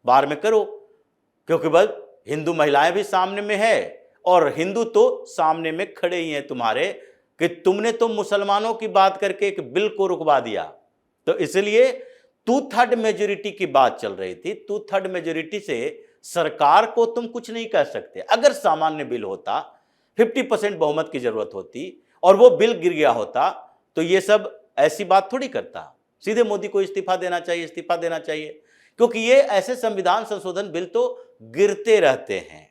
बार में करो, क्योंकि बस हिंदू महिलाएं भी सामने में है और हिंदू तो सामने में खड़े ही हैं तुम्हारे कि तुमने तो मुसलमानों की बात करके एक बिल को रुकवा दिया। तो इसलिए 2/3 मेजोरिटी की बात चल रही थी। 2/3 मेजोरिटी से सरकार को तुम कुछ नहीं कह सकते। अगर सामान्य बिल होता, 50% बहुमत की जरूरत होती और वो बिल गिर गया होता तो ये सब ऐसी बात थोड़ी करता। सीधे मोदी को इस्तीफा देना चाहिए, इस्तीफा देना चाहिए, क्योंकि ये ऐसे संविधान संशोधन बिल तो गिरते रहते हैं।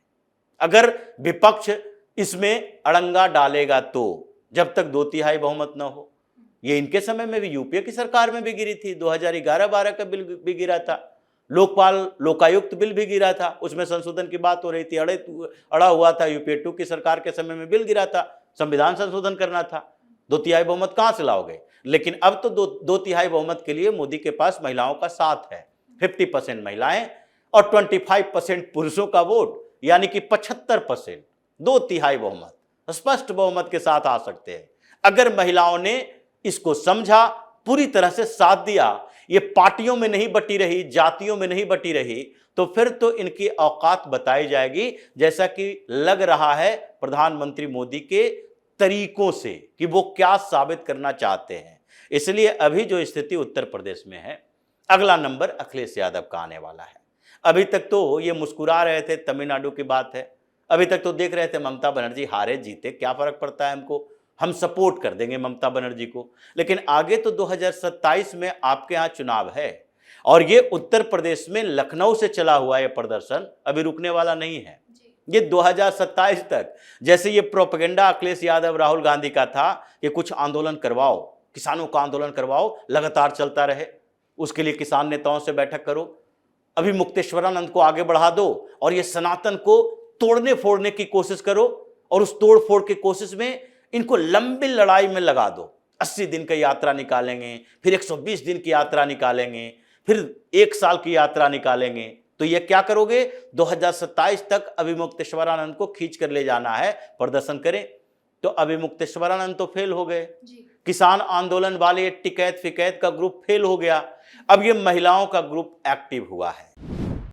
अगर विपक्ष इसमें अड़ंगा डालेगा तो, जब तक 2/3 बहुमत न हो। ये इनके समय में भी यूपीए की सरकार में भी गिरी थी, 2011-12 का बिल भी गिरा था, लोकायुक्त बिल भी गिरा था, उसमें संशोधन की बात हो रही थी, अड़ा हुआ था। यूपीए 2 की सरकार के समय में बिल गिरा था, संविधान संशोधन करना था, 2/3 बहुमत कहां से लाओगे। लेकिन अब तो 2/3 बहुमत के लिए मोदी के पास महिलाओं का साथ है, 50% महिलाएं और 25% पुरुषों का वोट, यानी कि 75%, 2/3 बहुमत, स्पष्ट बहुमत के साथ आ सकते हैं। अगर महिलाओं ने इसको समझा, पूरी तरह से साथ दिया, ये पार्टियों में नहीं बटी रही, जातियों में नहीं बटी रही, तो फिर तो इनकी औकात बताई जाएगी, जैसा कि लग रहा है प्रधानमंत्री मोदी के तरीकों से कि वो क्या साबित करना चाहते हैं। इसलिए अभी जो स्थिति उत्तर प्रदेश में है, अगला नंबर अखिलेश यादव का आने वाला है। अभी तक तो ये मुस्कुरा रहे थे, तमिलनाडु की बात है, अभी तक तो देख रहे थे ममता बनर्जी हारे जीते क्या फर्क पड़ता है हमको, हम सपोर्ट कर देंगे ममता बनर्जी को। लेकिन आगे तो 2027 में आपके यहाँ चुनाव है और ये उत्तर प्रदेश में लखनऊ से चला हुआ ये प्रदर्शन अभी रुकने वाला नहीं है। ये 2027 तक, जैसे ये प्रोपेगेंडा अखिलेश यादव राहुल गांधी का था कि कुछ आंदोलन करवाओ, किसानों का आंदोलन करवाओ, लगातार चलता रहे, उसके लिए किसान नेताओं से बैठक करो, अभी मुक्तेश्वरानंद को आगे बढ़ा दो और ये सनातन को तोड़ने फोड़ने की कोशिश करो और उस तोड़ फोड़ की कोशिश में इनको लंबी लड़ाई में लगा दो। 80 दिन की यात्रा निकालेंगे, फिर 120 दिन की यात्रा निकालेंगे, फिर 1 साल की यात्रा निकालेंगे। तो ये क्या करोगे, 2027 तक अभी मुक्तेश्वरानंद को खींच कर ले जाना है, प्रदर्शन करें। तो अभी मुक्तेश्वरानंद तो फेल हो गए, किसान आंदोलन वाले टिकैत फिकैत का ग्रुप फेल हो गया, अब ये महिलाओं का ग्रुप एक्टिव हुआ है।